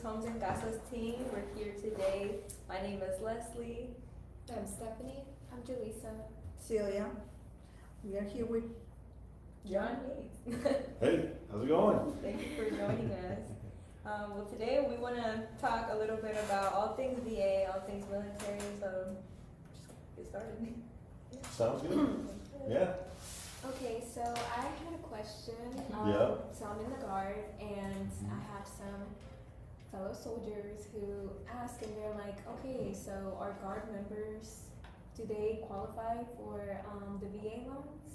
Homes and Casas Team. We're here today. My name is Leslie. I'm Stephanie. I'm Jaleesa. Celia, we are here with John Hinks. Hey, how's it going? Thank you for joining us. Well, today we want to talk a little bit about all things VA, all things military. So, just get started. Sounds good. Yeah. Okay, so I had a question. Yeah. So I'm in the Guard, and I have some fellow soldiers who ask, and they're like, okay, so our Guard members, do they qualify for the VA loans?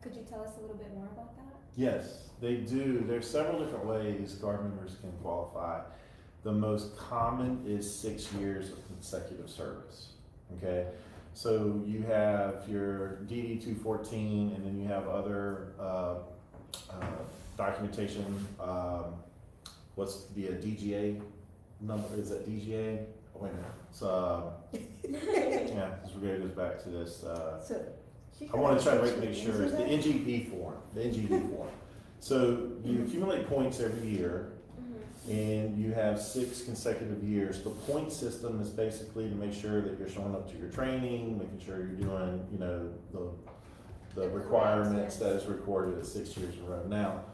Could you tell us a little bit more about that? Yes, they do. There's several different ways Guard members can qualify. The most common is 6 years of consecutive service. Okay, so you have your DD 214, and then you have other documentation. What's the DGA number? Is that DGA? Oh, wait a minute. So yeah, this really goes back to this. so. I want to try to make sure it's the NGP form, the NGP form. So you accumulate points every year, and you have 6 consecutive years. The point system is basically to make sure that you're showing up to your training, making sure you're doing, you know, the requirements that is recorded at 6 years in a row. Now,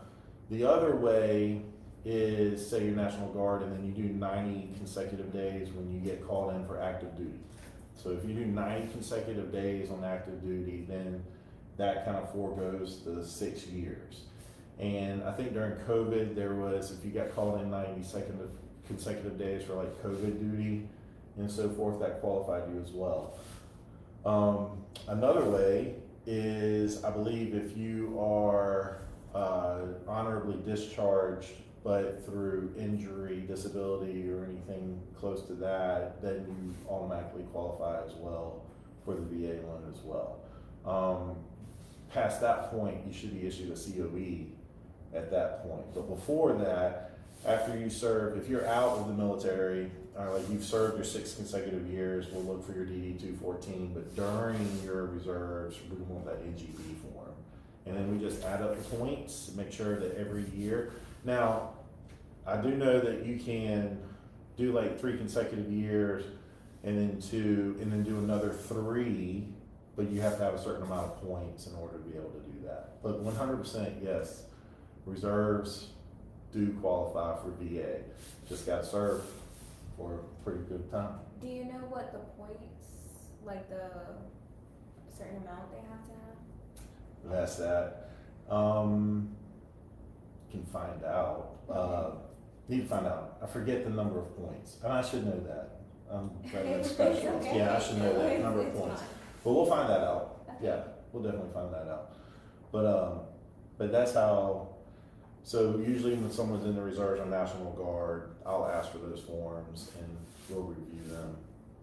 the other way is, say you're National Guard, and then you do 90 consecutive days when you get called in for active duty. So if you do 90 consecutive days on active duty, then that kind of foregoes the 6 years. And I think during COVID, there was, if you got called in 90 consecutive days for like COVID duty and so forth, that qualified you as well. Another way is, I believe if you are honorably discharged, but through injury, disability, or anything close to that, then you automatically qualify as well for the VA loan as well. Past that point, you should be issued a COE at that point. But before that, after you serve, if you're out of the military, like you've served your 6 consecutive years, we'll look for your DD 214, but during your reserves, we want that NGB form. And then we just add up the points, make sure that every year. Now, I do know that you can do like 3 consecutive years and then 2, and then do another 3, but you have to have a certain amount of points in order to be able to do that. But 100% yes, reserves do qualify for VA. Just got to serve for a pretty good time. Do you know what the points, like the certain amount they have to have? That's that. Can find out. Need to find out. I forget the number of points, and I should know that. I'm very special. Okay. Yeah, I should know that number of It's points. fine. But we'll find that out. Okay. Yeah, we'll definitely find that out. But that's how. So usually when someone's in the reserves or National Guard, I'll ask for those forms, and we'll review them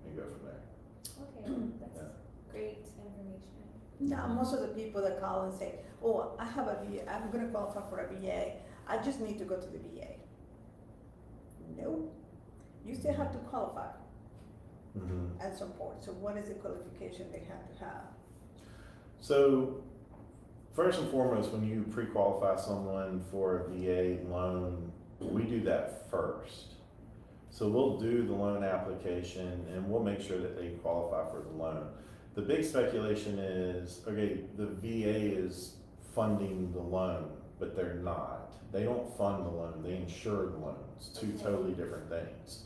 and go from there. Okay, that's Yeah. great information. Now, most of the people that call and say, oh, I have a VA, I'm gonna qualify for a VA, I just need to go to the VA. No, you still have to qualify Mm-hmm. at some point. So what is the qualification they have to have? So, first and foremost, when you pre-qualify someone for a VA loan, we do that first. So we'll do the loan application and we'll make sure that they qualify for the loan. The big speculation is, okay, the VA is funding the loan, but they're not. They don't fund the loan, they insure the loans, 2 totally different things.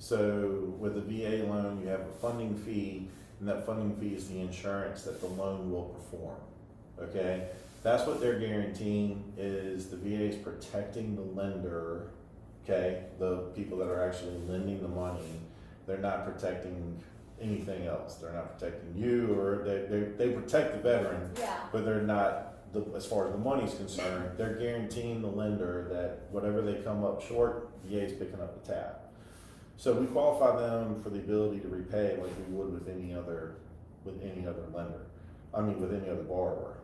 So with a VA loan, you have a funding fee, and that funding fee is the insurance that the loan will perform, okay? That's what they're guaranteeing, is the VA is protecting the lender, okay? The people that are actually lending the money, they're not protecting anything else. They're not protecting you, or they protect the veteran, Yeah. but they're not, as far as the money's concerned, they're guaranteeing the lender that whatever they come up short, VA's picking up the tab. So we qualify them for the ability to repay like we would with any other lender. I mean, with any other borrower.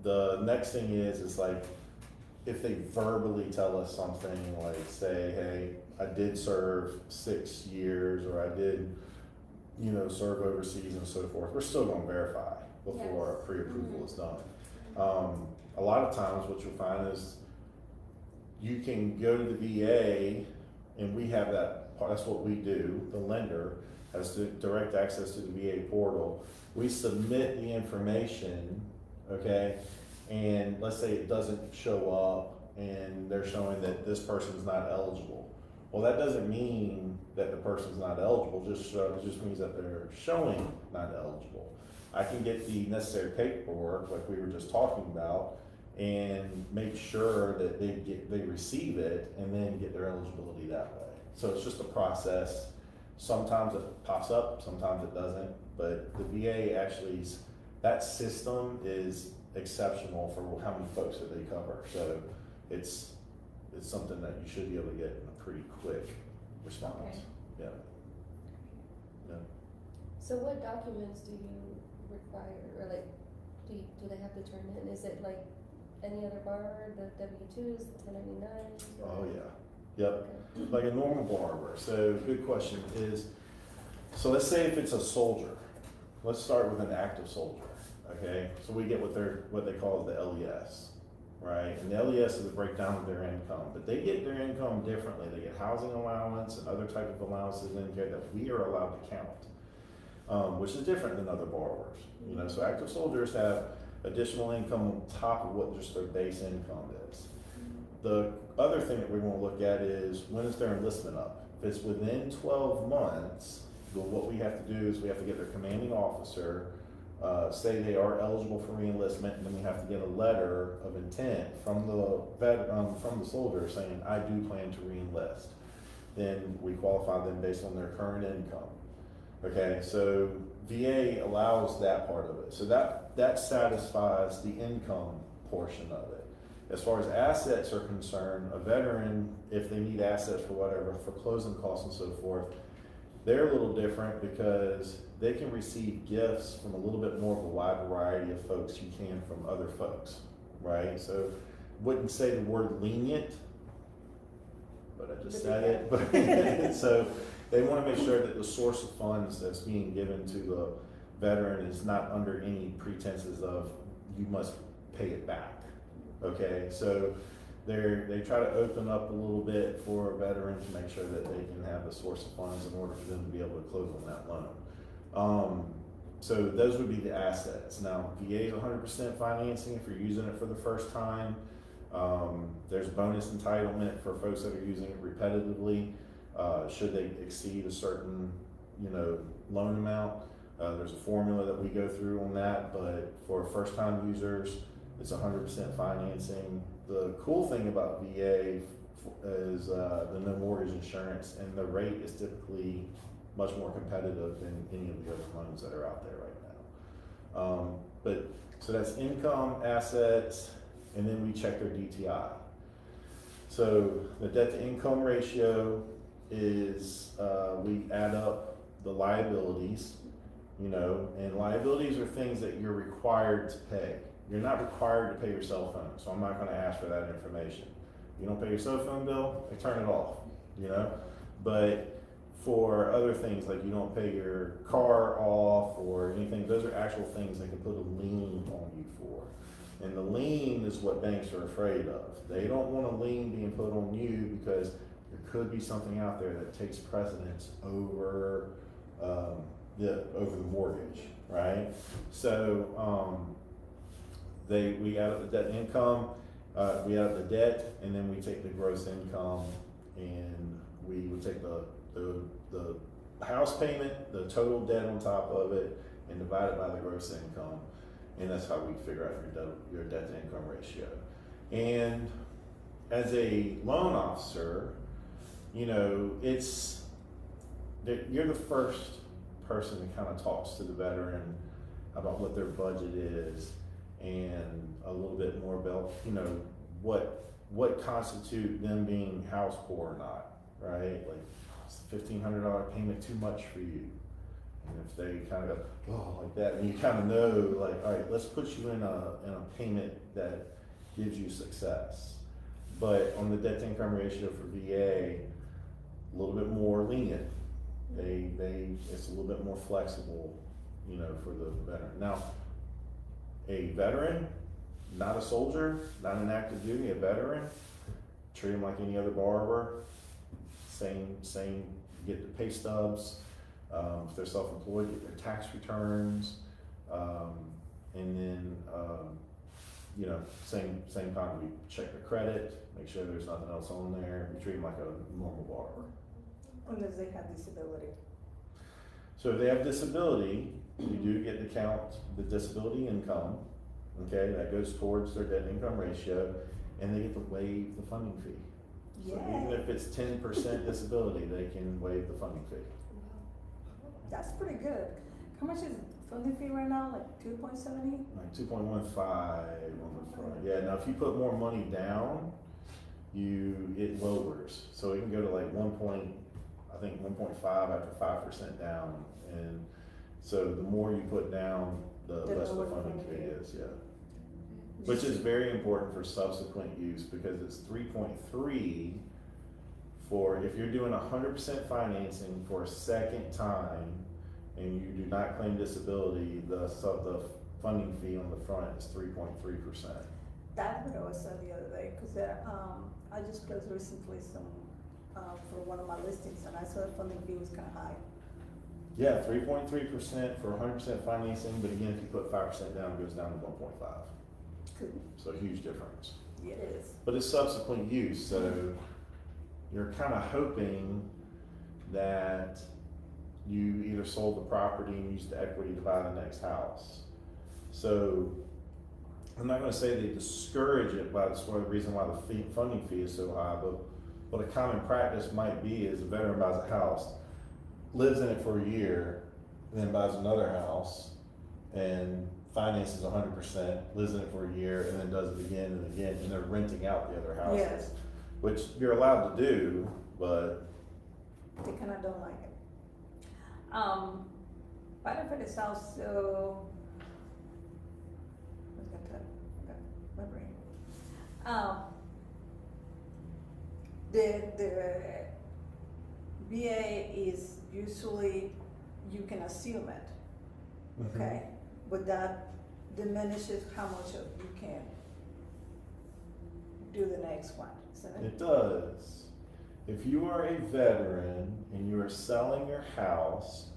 The next thing is like, if they verbally tell us something like, say, hey, I did serve 6 years, or I did, you know, serve overseas and so forth, we're still gonna verify before our pre-approval is done. A lot of times what you'll find is you can go to the VA and we have that's what we do, the lender has direct access to the VA portal. We submit the information, okay, and let's say it doesn't show up and they're showing that this person's not eligible. Well, that doesn't mean that the person's not eligible, it just means that they're showing not eligible. I can get the necessary paperwork, like we were just talking about, and make sure that they receive it and then get their eligibility that way. So it's just a process. Sometimes it pops up, sometimes it doesn't, but the VA actually, that system is exceptional for how many folks that they cover. So it's something that you should be able to get in a pretty quick response. Okay. Yeah. Yeah. So what documents do you require, or like, do they have to turn in? Is it like any other borrower, the W-2s, the 1099s? Oh, yeah. Yep. Okay. Like a normal borrower. So good question is, so let's say if it's a soldier, let's start with an active soldier. Okay, so we get what they call the LES, right? And the LES is a breakdown of their income, but they get their income differently. They get housing allowance and other type of allowances in here that we are allowed to count, which is different than other borrowers. You know, so active soldiers have additional income on top of what just their base income is. The other thing that we want to look at is when is their enlistment up? If it's within 12 months, well, what we have to do is we have to get their commanding officer, say they are eligible for reenlistment, and then we have to get a letter of intent from the soldier saying, I do plan to reenlist. Then we qualify them based on their current income. Okay, so VA allows that part of it. So that satisfies the income portion of it. As far as assets are concerned, a veteran, if they need assets for whatever, for closing costs and so forth, they're a little different because they can receive gifts from a little bit more of a wide variety of folks you can from other folks, right? So wouldn't say the word lenient, but I just said it. But so they want to make sure that the source of funds that's being given to the veteran is not under any pretenses of you must pay it back. Okay, so they try to open up a little bit for a veteran to make sure that they can have the source of funds in order for them to be able to close on that loan. So those would be the assets. Now, VA is 100% financing if you're using it for the first time. There's bonus entitlement for folks that are using it repetitively. Should they exceed a certain, loan amount, there's a formula that we go through on that. But for first-time users, it's 100% financing. The cool thing about VA is the no mortgage insurance, and the rate is typically much more competitive than any of the other loans that are out there right now. So that's income, assets, and then we check their DTI. So the debt to income ratio is, we add up the liabilities, and liabilities are things that you're required to pay. You're not required to pay your cell phone, so I'm not going to ask for that information. You don't pay your cell phone bill, they turn it off, But for other things, like you don't pay your car off or anything, those are actual things they can put a lien on you for. And the lien is what banks are afraid of. They don't want a lien being put on you because there could be something out there that takes precedence over the mortgage, right? So we add up the debt income, we add up the debt, and then we take the gross income, and we would take the house payment, the total debt on top of it, and divide it by the gross income, and that's how we figure out your debt to income ratio. And as a loan officer, it's that you're the first person that kind of talks to the veteran about what their budget is and a little bit more about, what constitute them being house poor or not, right? Like, is $1,500 payment too much for you? And if they kind of go, oh, like that, and you kind of know, like, all right, let's put you in a payment that gives you success. But on the debt to income ratio for VA, a little bit more lenient. It's a little bit more flexible, for the veteran. Now, a veteran, not a soldier, not an active duty, a veteran, treat them like any other borrower. same, get the pay stubs. If they're self-employed, get their tax returns. And then, you know, same time, we check their credit, make sure there's nothing else on there. We treat them like a normal borrower. Unless they have disability. So if they have disability, you do get to count the disability income, okay, that goes towards their debt income ratio, and they get to waive the funding fee. So even Yeah, if it's 10% disability, they can waive the funding fee. that's pretty good. How much is funding fee right now, like 2.70? Like 2.15 on the front. Yeah, now if you put more money down, it lowers. So it can go to like 1.5 after 5% down. And so the more you put down, the The less the lower the funding funding fee fee. is, yeah. Which is very important for subsequent use because it's 3.3 for if you're doing 100% financing for a second time and you do not claim disability, the funding fee on the front is 3.3%. That's what I was saying the other day, cause I just closed recently some, for one of my listings, and I saw the funding fee was kinda high. Yeah, 3.3% for 100% financing, but again, if you put 5% down, it goes down to 1.5. Cool. So a huge difference. Yeah, it is. But it's subsequent use, so you're kind of hoping that you either sold the property and used the equity to buy the next house. So I'm not going to say they discourage it by the sort of reason why the funding fee is so high, but what a common practice might be is a veteran buys a house, lives in it for a year, and then buys another house and finances 100%, lives in it for a year, and then does it again and again, and they're renting out the other houses. Yes. Which you're allowed to do, but They kinda don't like it. Benefit is also, what's that term? Okay, my brain. The VA is usually, you can assume it, okay? But that diminishes how much of you can do the next one, isn't it? it does. If you are a veteran and you are selling your house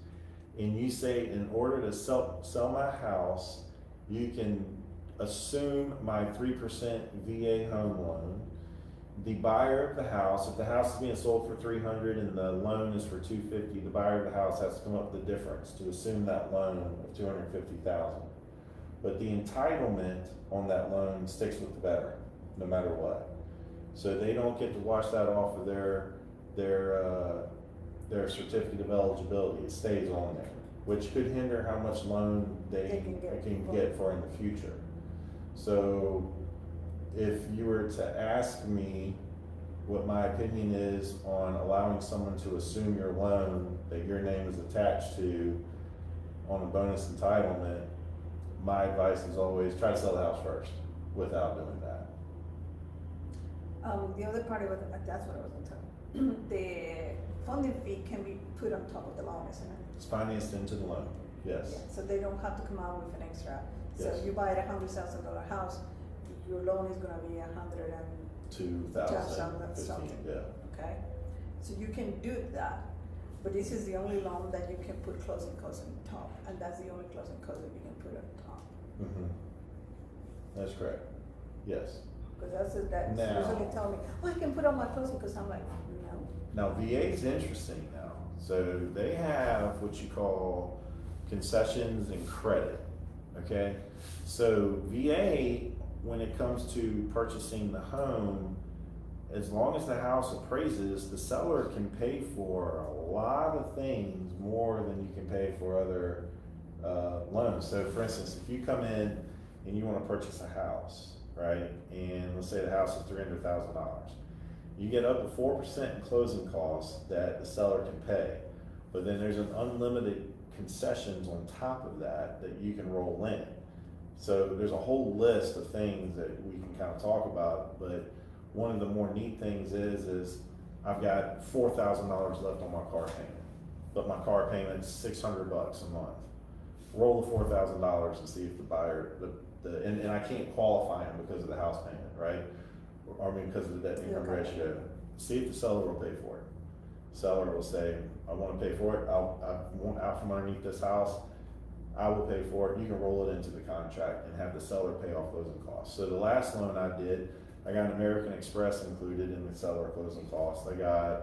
and you say, in order to sell my house, you can assume my 3% VA home loan. The buyer of the house, if the house is being sold for $300 and the loan is for $250, the buyer of the house has to come up with the difference to assume that loan of $250,000. But the entitlement on that loan sticks with the veteran, no matter what. So they don't get to wash that off of their certificate of eligibility. It stays on there, which could hinder how much loan they can get for in the future. So if you were to ask me what my opinion is on allowing someone to assume your loan that your name is attached to on a bonus entitlement, my advice is always try to sell the house first without doing that. The other part of it, that's what I was gonna tell you. The funding fee can be put on top of the loan, isn't it? It's financed into the loan, yes. Yeah, so they don't have to come out with an extra. So Yes. you buy a $100,000 house, your loan is gonna be 2015, something. yeah. Okay? So you can do that, but this is the only loan that you can put closing costs on top, and that's the only closing cost that you can put on top. That's correct, yes. Because that's Now- usually tell me, oh, I can put on my closing costs, I'm like, no. Now VA is interesting now. So they have what you call concessions and credit, okay? So VA, when it comes to purchasing the home, as long as the house appraises, the seller can pay for a lot of things more than you can pay for other loans. So for instance, if you come in and you wanna purchase a house, right? And let's say the house is $300,000. You get up to 4% in closing costs that the seller can pay. But then there's an unlimited concessions on top of that that you can roll in. So there's a whole list of things that we can kind of talk about, but one of the more neat things is I've got $4,000 left on my car payment, but my car payment's $600 a month. Roll the $4,000 and see if the buyer, and I can't qualify them because of the house payment, right? Or I mean, because of the debt income Okay. ratio. See if the seller will pay for it. seller will say, I wanna pay for it, I want out from underneath this house, I will pay for it, you can roll it into the contract and have the seller pay off closing costs. So the last loan I did, I got an American Express included in the seller closing costs, I got,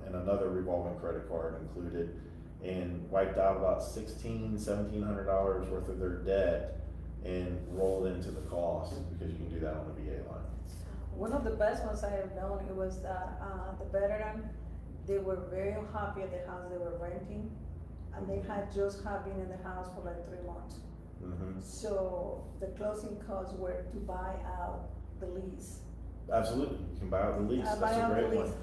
and another revolving credit card included, and wiped out about $1,700 worth of their debt and rolled into the cost, because you can do that on the VA line. One of the best ones I have known, it was the veteran, they were very happy at the house they were renting, and they had just have been in the house for like 3 months. Mm-hmm. So the closing costs were to buy out the lease. Absolutely, you can buy out the lease, Buy that's a out the great one. lease.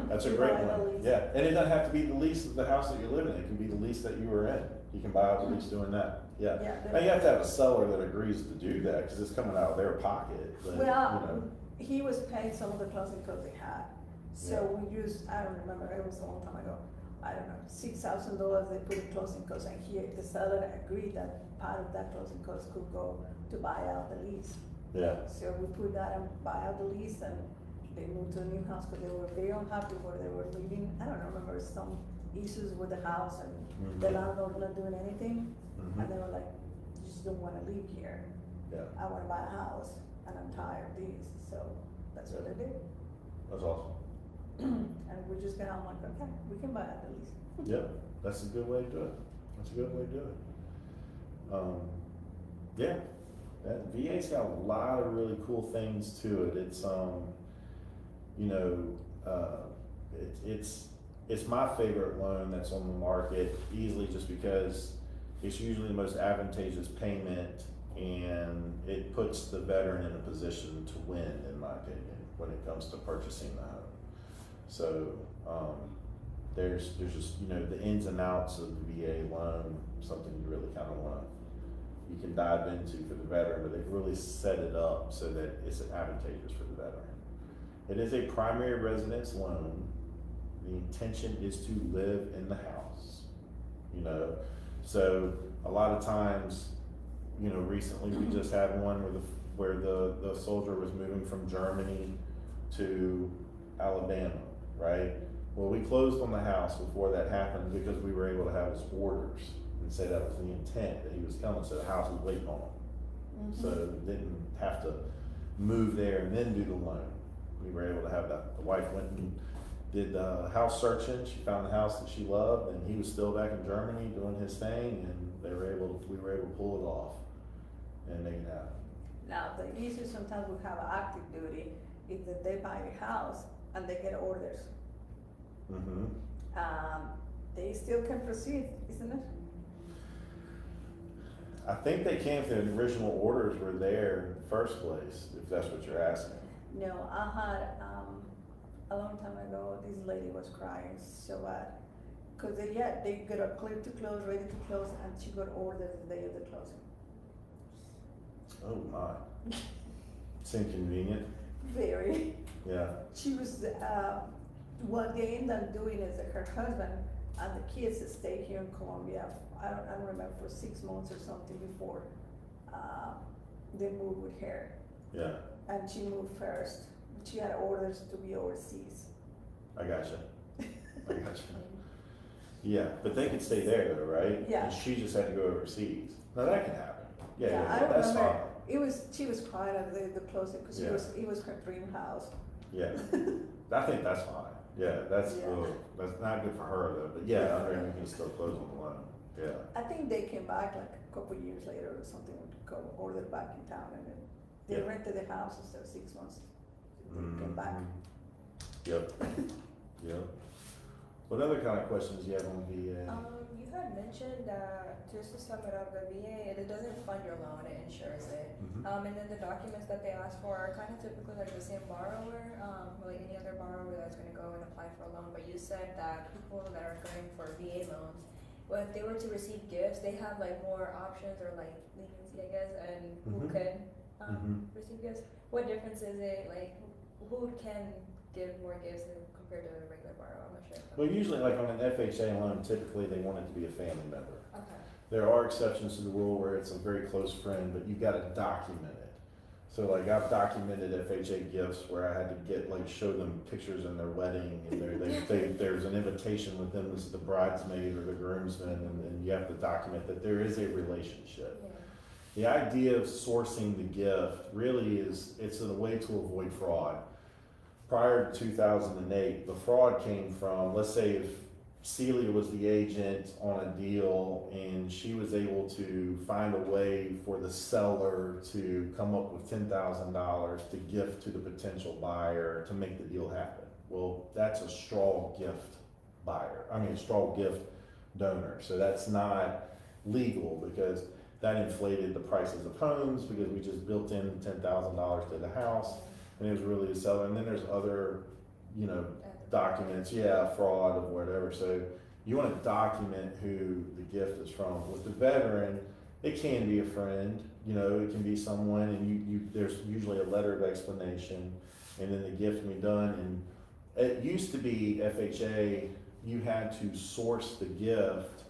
That's a You great buy the one, lease. yeah, and it doesn't have to be the lease of the house that you're living in, it can be the lease that you were in, you can buy out the lease doing that, yeah. Yeah, Now, you have to have a seller that agrees to do that, cause it's coming out of their pocket, but, you Well, know, he was paying some of the closing costs they had. So we used, I don't remember, it was a long time ago, I don't know, $6,000 they put in closing costs, and the seller agreed that part of that closing cost could go to buy out the lease. yeah, So we put that and buy out the lease, and they moved to a new house because they were very unhappy where they were living. I don't remember, some issues with the house, and the Mhm. landlord not doing anything, Mhm. and they were like, you just don't wanna live here. yeah, I wanna buy a house, and I'm tired of this, so that's what they did. that's awesome, And we just got, I'm like, okay, we can buy out the lease. yep, that's a good way to do it, that's a good way to do it. Yeah, that VA's got a lot of really cool things to it, it's, you know, it's my favorite loan that's on the market, easily just because it's usually the most advantageous payment, and it puts the veteran in a position to win, in my opinion, when it comes to purchasing the home. So, there's just, you know, the ins and outs of the VA loan, something you really kind of you can dive into for the veteran, but they've really set it up so that it's advantageous for the veteran. It is a primary residence loan. The intention is to live in the house, you know? So a lot of times, you know, recently we just had one where the soldier was moving from Germany to Alabama, right? Well, we closed on the house before that happened because we were able to have his orders and say that was the intent, that he was coming, so the house was waiting on him. So didn't have to move there and then do the loan. We were able to have that. The wife went and did the house searching, she found the house that she loved, and he was still back in Germany doing his thing, and we were able to pull it off and make it happen. Now, the issue sometimes we have active duty is that they buy a house and they get orders. Mm-hmm. They still can proceed, isn't it? I think they can if the original orders were there in the first place, if that's what you're asking. No, I had, a long time ago, this lady was crying so bad. Cause they got a clear to close, ready to close, and she got orders the day of the closing. Oh my. It's inconvenient. Very. Yeah. She was, what they ended up doing is that her husband and the kids stayed here in Colombia, I don't remember, for 6 months or something before, they moved with her. Yeah. And she moved first. She had orders to be overseas. I gotcha. I gotcha. Yeah, but they could stay there though, right? Yeah. And she just had to go overseas. Now that can happen. Yeah, I don't that's remember. fine. She was crying at the closing, cause Yeah. it was her dream house. Yeah, I think that's fine. Yeah, that's, Yeah. ugh, that's not good for her though, but yeah, I mean, we can still close on the loan. Yeah. I think they came back like a couple years later or something, ordered back in town, and then they Yeah. rented the house instead of 6 months. They came back. Yep, yep. What other kind of questions do you have on VA? You had mentioned that, just to sum it up, the VA, it doesn't fund your loan, it insures it. Mhm. And then the documents that they ask for are kind of typically like the same borrower, like any other borrower that's gonna go and apply for a loan. But you said that people that are going for VA loans, well, if they were to receive gifts, they have like more options or like leniency, I guess, and who Mhm. could Mhm. receive gifts. What difference is it, like, who can give more gifts compared to a regular borrower? I'm not sure. Well, usually like on an FHA loan, typically they want it to be a family member. Okay. There are exceptions to the rule where it's a very close friend, but you've got to document it. So like I've documented FHA gifts where I had to get, like, show them pictures in their wedding, and there's an invitation with them as the bridesmaid or the groomsman, and you have to document that there is a relationship. Yeah. The idea of sourcing the gift really is, it's a way to avoid fraud. Prior to 2008, the fraud came from, let's say if Celia was the agent on a deal and she was able to find a way for the seller to come up with $10,000 to gift to the potential buyer to make the deal happen. Well, that's a straw gift buyer, a straw gift donor. So that's not legal because that inflated the prices of homes because we just built in $10,000 to the house and it was really a seller. And then there's other, documents, fraud or whatever. So you want to document who the gift is from. With the veteran, it can be a friend, it can be someone, and there's usually a letter of explanation, and then the gift can be done. And it used to be FHA, you had to source the gift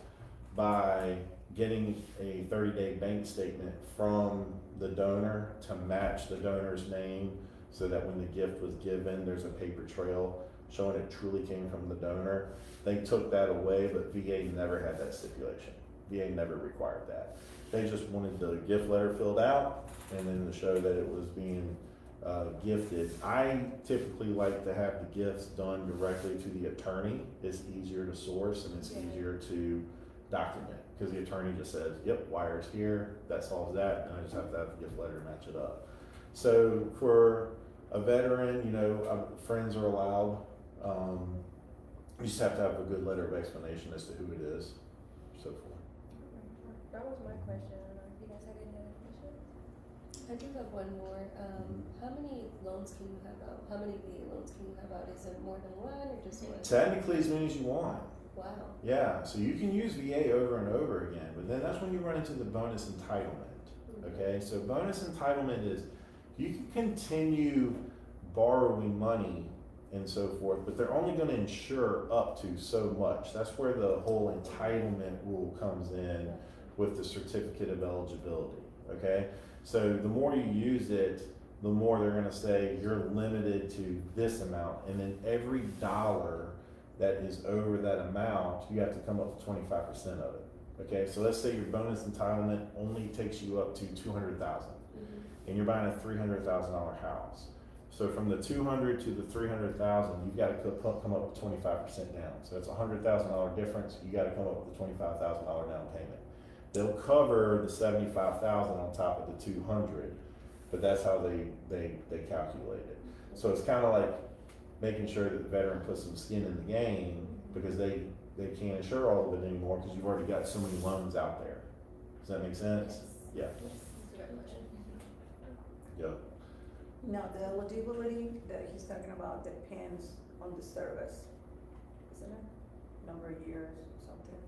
by getting a 30-day bank statement from the donor to match the donor's name so that when the gift was given, there's a paper trail showing it truly came from the donor. They took that away, but VA never had that stipulation. VA never required that. They just wanted the gift letter filled out and then to show that it was being gifted. I typically like to have the gifts done directly to the attorney. It's easier to source and it's easier to document because the attorney just says, yep, wire's here, that solves that, and I just have to have the gift letter match it up. So for a veteran, friends are allowed. You just have to have a good letter of explanation as to who it is, so forth. That was my question. I don't know if you guys had any other questions. I do have one more. How many loans can you have out? How many VA loans can you have out? Is it more than one or just one? Technically, as many as you want. Wow. Yeah, so you can use VA over and over again, but then that's when you run into the bonus entitlement. Okay, so bonus entitlement is you can continue borrowing money and so forth, but they're only going to insure up to so much. That's where the whole entitlement rule comes in with the certificate of eligibility. Okay, so the more you use it, the more they're going to say you're limited to this amount, and then every dollar that is over that amount, you have to come up with 25% of it. Okay, so let's say your bonus entitlement only takes you up to $200,000, and you're buying a $300,000 house. So from the 200 to the 300,000, you've got to come up with 25% down. So that's a $100,000 difference. You got to come up with a $25,000 down payment. They'll cover the 75,000 on top of the 200, but that's how they calculate it. So it's kind of like making sure that the veteran puts some skin in the game because they can't insure all of it anymore because you've already got so many loans out there. Does that make sense? Yeah. Yeah. Now, the eligibility that he's talking about depends on the service, isn't it? Number of years or something?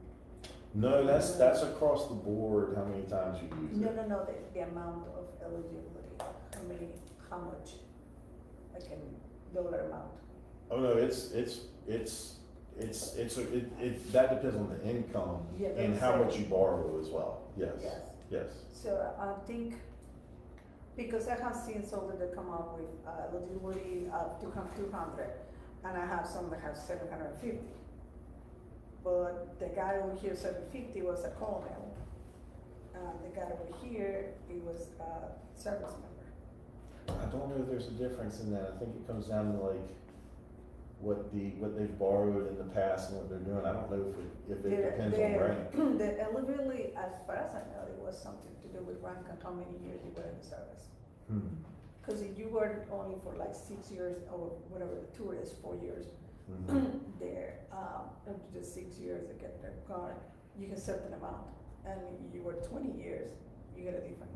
No, that's across the board how many times you use it. No, the amount of eligibility, how much, like in dollar amount. Oh no, that depends on the income Yeah, and that's how right. much you borrow as well. Yes. Yes. So I think, because I have seen some that come up with eligibility of 200, and I have some that have 750. But the guy over here, 750, was a colonel. The guy over here, he was a service member. I don't know if there's a difference in that. I think it comes down to like what they've borrowed in the past and what they're doing. I don't know if it depends on rank. The eligibility, as far as I know, it was something to do with rank and how many years you were in the service. Because if you were only for like 6 years or whatever the tour is, 4 years there, up to the 6 years to get their card, you get a certain amount. And if you were 20 years, you get a different.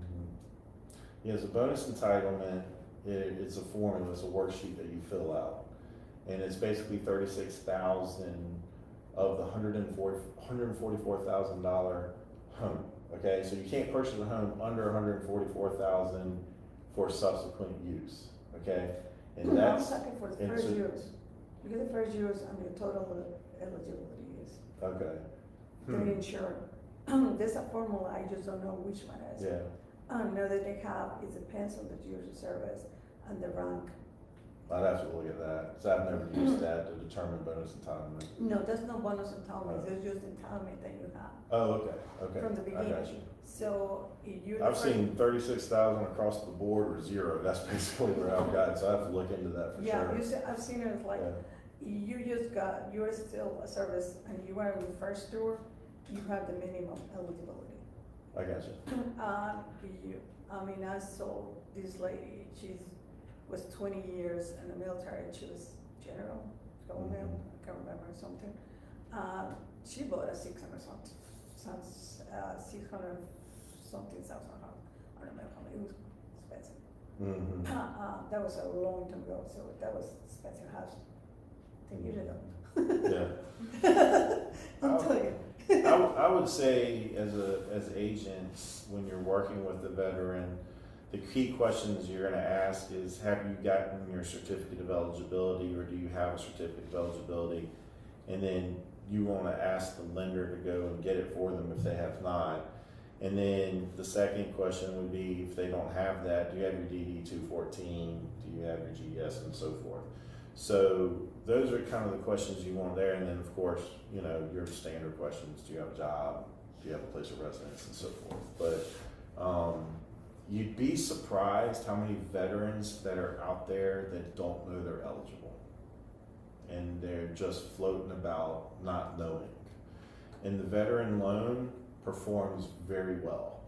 Yeah, so bonus entitlement, it's a formula, it's a worksheet that you fill out. And it's basically 36,000 of the $144,000 home. Okay, so you can't purchase a home under 144,000 for subsequent use. Okay, and that's I'm talking for the first years. Because the first years, the total eligibility is. Okay. They're insured. There's a formula, I just don't know which one is. Yeah. No, that they have, it depends on the years of service and the rank. I'd have to look at that, so I've never used that to determine bonus entitlement. No, there's no bonus entitlement, there's just entitlement that you have Oh, okay, from the I beginning. got you. So if you. I've seen 36,000 across the board or zero, that's basically where I've gotten, so I have to look into that for Yeah, sure. I've seen it like, Yeah. you're still a service and you are in the first tour, you have the minimum eligibility. I got you. I saw this lady, was 20 years in the military, she was general, colonel, I can't remember something. She bought a 600 something, 600 something thousand house. I don't remember, it was expensive. Mm-hmm. That was a long time ago, so that was expensive house, 10 years ago. Yeah. I'm telling you. I would say as agents, when you're working with the veteran, the key questions you're gonna ask is, have you gotten your certificate of eligibility, or do you have a certificate of eligibility? And then you wanna ask the lender to go and get it for them if they have not. And then the second question would be, if they don't have that, do you have your DD 214, do you have your GS, and so forth. So those are kind of the questions you want there, and then of course, your standard questions, do you have a job, do you have a place of residence, and so forth. But you'd be surprised how many veterans that are out there that don't know they're eligible, and they're just floating about not knowing. And the veteran loan performs very well,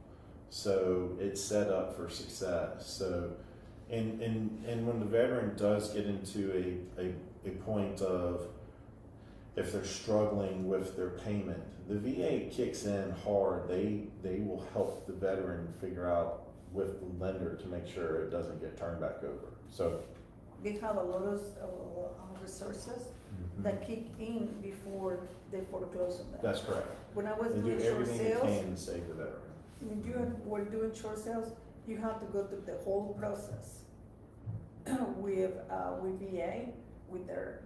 so it's set up for success. So and when the veteran does get into a point of, if they're struggling with their payment, the VA kicks in hard. They will help the veteran figure out with the lender to make sure it doesn't get turned back over. So They have a lot of resources that kick in before they foreclose on them. that's correct. When I was They do doing short everything they sales, can to save the veteran. when you were doing short sales, you have to go through the whole process with VA, with their,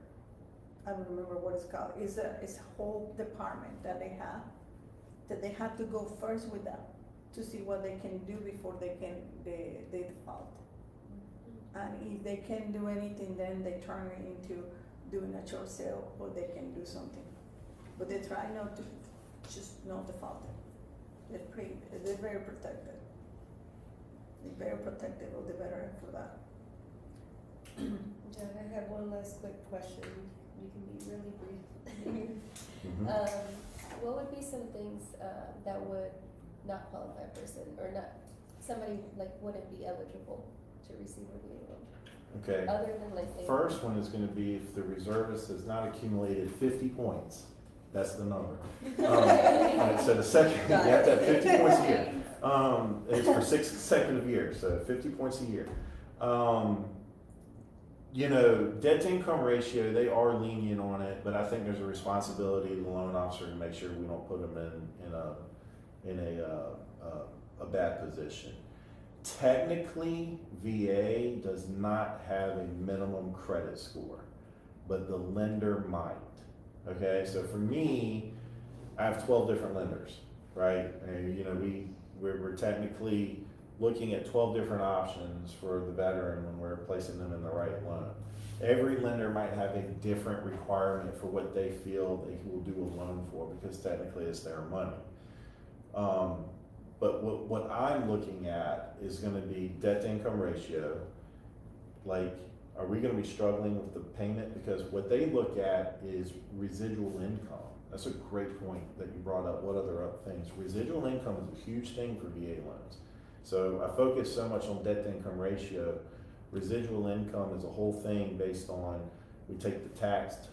I don't remember what it's called. It's a whole department that they have to go first with them to see what they can do before they default. And if they can't do anything, then they turn it into doing a short sale, or they can do something. But they try not to, just not default it. They're very protected. They're very protective of the veteran for that. John, I have one last quick question. You can be really brief. What would be some things that would not qualify a person, or not, somebody wouldn't be eligible to receive a VA loan? Okay. Other than they. First one is going to be if the reservist has not accumulated 50 points. That's the number. Right, so the second, you have to have 50 points a year. It's for 6 consecutive years, so 50 points a year. Debt to income ratio, they are lenient on it, but I think there's a responsibility of the loan officer to make sure we don't put them in a bad position. Technically, VA does not have a minimum credit score, but the lender might. Okay, so for me, I have 12 different lenders, right? And, we're technically looking at 12 different options for the veteran when we're placing them in the right loan. Every lender might have a different requirement for what they feel they will do a loan for, because technically it's their money. But what I'm looking at is going to be debt to income ratio. Are we going to be struggling with the payment? Because what they look at is residual income. That's a great point that you brought up. What other things? Residual income is a huge thing for VA loans. So I focus so much on debt to income ratio. Residual income is a whole thing based on, we take the taxed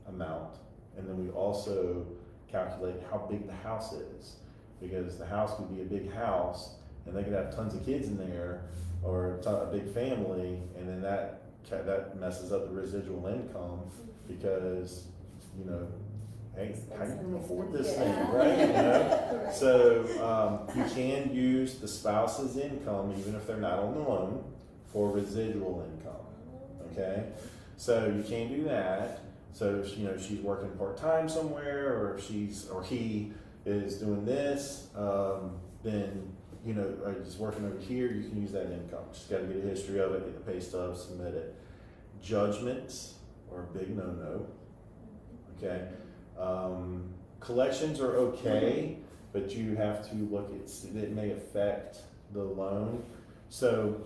amount, and then we also calculate how big the house is. Because the house could be a big house, and they could have tons of kids in there, or a big family, and then that messes up the residual income, because, hey, how you gonna afford this thing, right? So you can use the spouse's income, even if they're not on the loan, for residual income, okay? So you can do that. So if, she's working part-time somewhere, or if he is doing this, then, you know, is working over here, you can use that income. Just gotta get a history of it, get the pay stub, submit it. Judgments are a big no-no, okay? Collections are okay, but you have to look at, it may affect the loan. So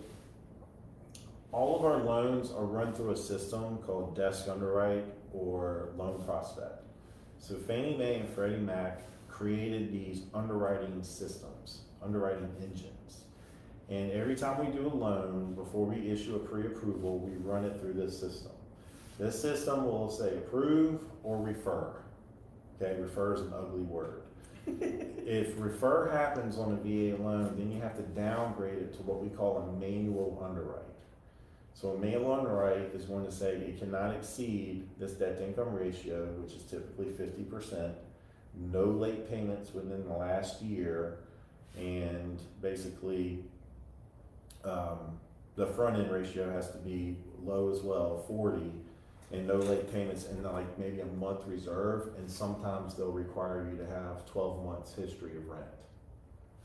all of our loans are run through a system called desk underwrite or loan prospect. So Fannie Mae and Freddie Mac created these underwriting systems, underwriting engines. And every time we do a loan, before we issue a pre-approval, we run it through this system. This system will say approve or refer. Okay, refer is an ugly word. If refer happens on a VA loan, then you have to downgrade it to what we call a manual underwrite. So a manual underwrite is going to say it cannot exceed this debt to income ratio, which is typically 50%, no late payments within the last year, and basically the front end ratio has to be low as well, 40, and no late payments, and like maybe a month reserve, and sometimes they'll require you to have 12 months history of rent.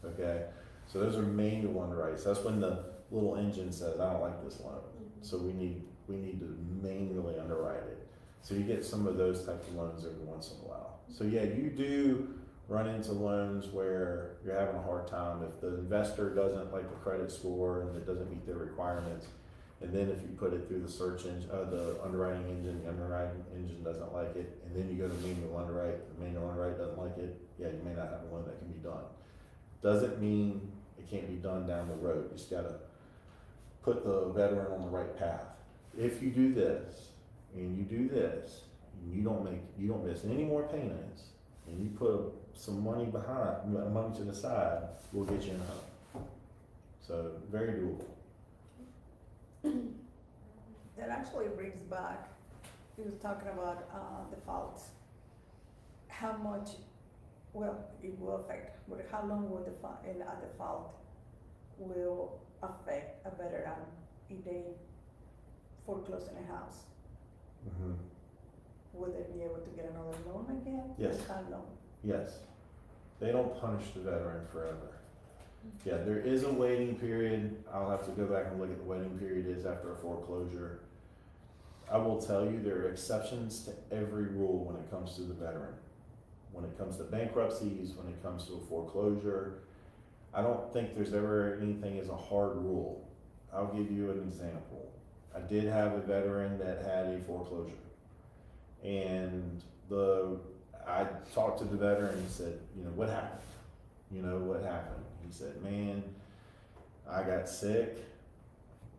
Okay, so those are manual underwrites. That's when the little engine says, I don't like this loan. So we need to manually underwrite it. So you get some of those types of loans every once in a while. So yeah, you do run into loans where you're having a hard time. If the investor doesn't like the credit score and it doesn't meet their requirements, and then if you put it through the search engine, the underwriting engine doesn't like it, and then you go to manual underwrite, the manual underwrite doesn't like it, yeah, you may not have a loan that can be done. Doesn't mean it can't be done down the road. You just gotta put the veteran on the right path. If you do this, and you do this, and you don't miss any more payments, and you put some money to the side, we'll get you in a home. So very doable. That actually brings back, he was talking about defaults. How much, well, it will affect, but how long will a default will affect a veteran if they foreclose in a house? Mm-hmm. Will they be able to get another loan again? Yes. How long? Yes. They don't punish the veteran forever. Yeah, there is a waiting period. I'll have to go back and look at the waiting period is after a foreclosure. I will tell you there are exceptions to every rule when it comes to the veteran. When it comes to bankruptcies, when it comes to a foreclosure, I don't think there's ever anything as a hard rule. I'll give you an example. I did have a veteran that had a foreclosure, and I talked to the veteran and said, you know, what happened? You know, what happened? He said, man, I got sick.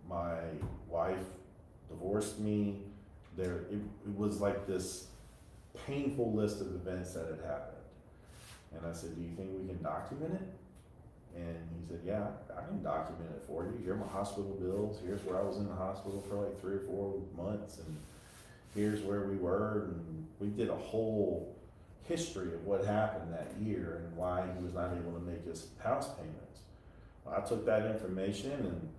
My wife divorced me. It was like this painful list of events that had happened. And I said, do you think we can document it? And he said, yeah, I can document it for you. Here are my hospital bills. Here's where I was in the hospital for like 3 or 4 months. And here's where we were. And we did a whole history of what happened that year and why he was not able to make his house payments. I took that information and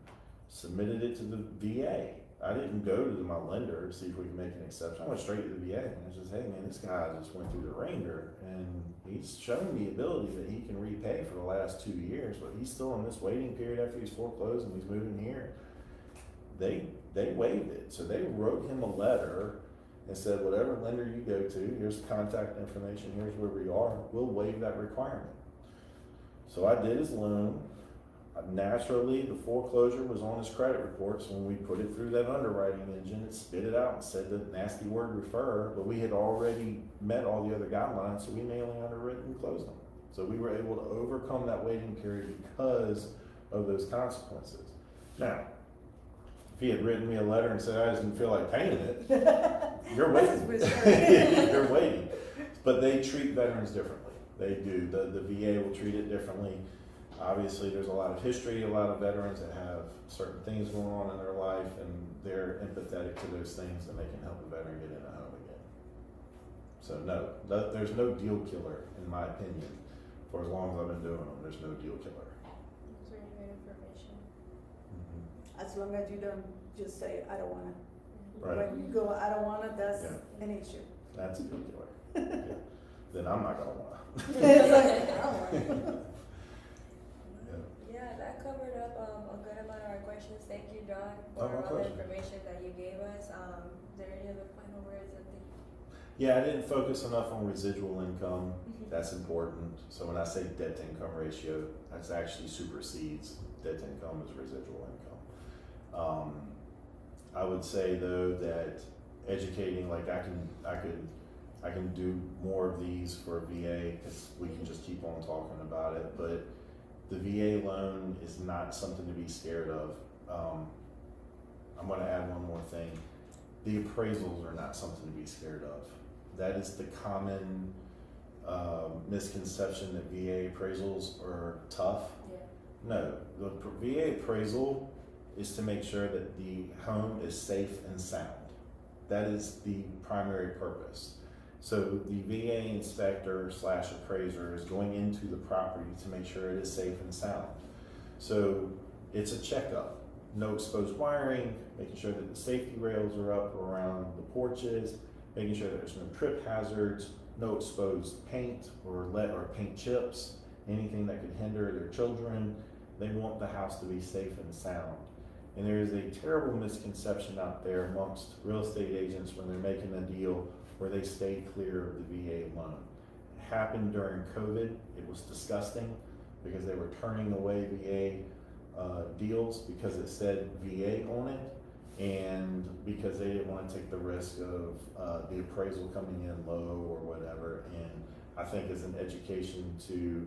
submitted it to the VA. I didn't go to my lender to see if we could make an exception. I went straight to the VA and I said, hey man, this guy just went through the ringer and he's shown the ability that he can repay for the last 2 years, but he's still in this waiting period after he's foreclosed and he's moving here. They waived it. So they wrote him a letter and said, whatever lender you go to, here's the contact information, here's where we are, we'll waive that requirement. So I did his loan. Naturally, the foreclosure was on his credit reports. When we put it through that underwriting engine, it spit it out and said the nasty word refer, but we had already met all the other guidelines, so we manually underwritten and closed them. So we were able to overcome that waiting period because of those consequences. Now, if he had written me a letter and said, I just didn't feel like paying it, you're waiting. You're waiting. But they treat veterans differently. They do. The VA will treat it differently. Obviously, there's a lot of history, a lot of veterans that have certain things going on in their life, and they're empathetic to those things, and they can help the veteran get in a home again. So no, there's no deal killer, in my opinion. For as long as I've been doing them, there's no deal killer. That's really great information. Mm-hmm. As long as you don't just say, I don't want it. Right. When you go, I don't want it, that's Yeah. an issue. That's a deal killer. Yeah. Then I'm not gonna want It's like, I don't want it. Yeah. John, Oh, for my all the pleasure. information that you gave us. Is there any other final words that Yeah, I didn't focus enough on residual income. That's important. So when I say debt to income ratio, that's actually supersedes debt to income as residual income. I would say though that educating, like I can do more of these for VA because we can just keep on talking about it. But the VA loan is not something to be scared of. I'm going to add one more thing. The appraisals are not something to be scared of. That is the common misconception that VA appraisals are tough. Yeah. No, the VA appraisal is to make sure that the home is safe and sound. That is the primary purpose. So the VA inspector / appraiser is going into the property to make sure it is safe and sound. So it's a checkup. No exposed wiring, making sure that the safety rails are up around the porches, making sure that there's no trip hazards, no exposed paint or lead or paint chips, anything that could hinder their children. They want the house to be safe and sound. And there is a terrible misconception out there amongst real estate agents when they're making a deal where they stay clear of the VA loan. It happened during COVID. It was disgusting because they were turning away VA deals because it said VA on it, and because they didn't want to take the risk of the appraisal coming in low or whatever. And I think as an education to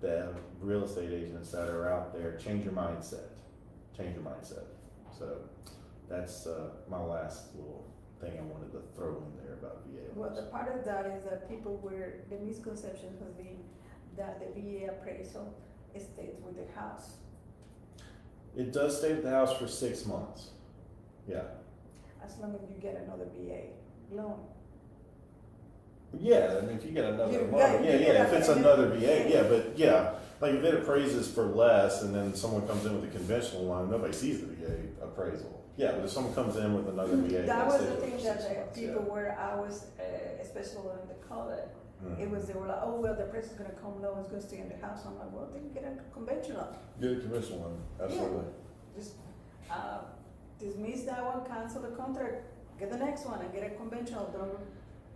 the real estate agents that are out there, change your mindset. Change your mindset. So that's my last little thing I wanted to throw in there about VA. Well, the part of that is that people were, the misconception has been that the VA appraisal stays with the house. It does stay at the house for 6 months. Yeah. As long as you get another VA loan. Yeah, I mean, if you get another You- loan, yeah, yeah, you yeah, get if a- it's another VA, yeah, but yeah, like if it appraises for less and then someone comes in with a conventional loan, nobody sees the VA appraisal. Yeah, but if someone comes in with another VA. That they was stay the with it thing for that 6 months, people yeah. were, I was, especially when the COVID, Mhm. it was, they were like, oh, well, the price is gonna come low, it's gonna stay in the house. I'm like, well, then get a conventional. Good conventional loan, absolutely. Just, dismiss that one, cancel the contract, get the next one and get a conventional, don't,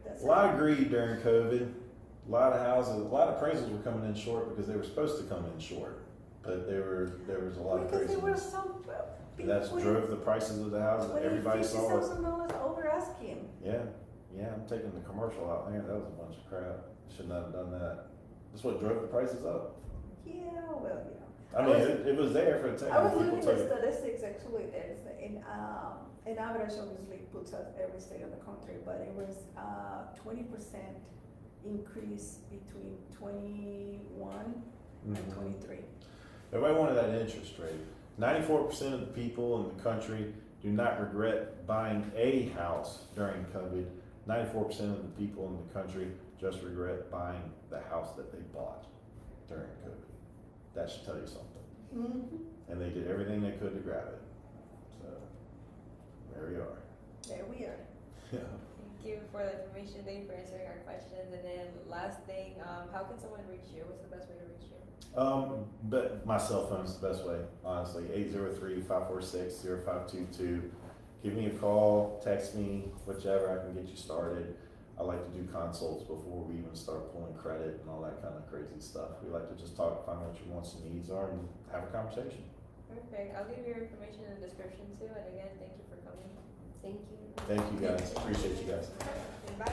that's it. Well, I agree during COVID, a lot of houses, a lot of appraisals were coming in short because they were supposed to come in short. But there was a lot of Because there were appraisals. some That's people drove the prices of the houses, everybody saw it. $50,000 over asking. Yeah, I'm taking the commercial out there, that was a bunch of crap, should not have done that. That's what drove the prices up. Yeah, well, you know. I mean, it was there for the time. I was People looking took at it. statistics, actually, there's, an average obviously puts us every state in the country, but it was 20% increase between 21 and Mhm. 23. Everybody wanted that interest rate. 94% of the people in the country do not regret buying a house during COVID. 94% of the people in the country just regret buying the house that they bought during COVID. That should tell you something. Mm-hmm. And they did everything they could to grab it. So, there we are. There we are. Yeah. Thank you for the information. Thank you for answering our questions. And then last thing, how can someone reach you? What's the best way to reach you? But my cell phone's the best way, honestly. 803-546-0522. Give me a call, text me, whichever, I can get you started. I like to do consults before we even start pulling credit and all that kind of crazy stuff. We like to just talk, find out what your wants and needs are, and have a conversation. Perfect. I'll give your information in the description too. And again, thank you for coming. Thank you. Thank you guys. Appreciate you guys. Bye. Bye.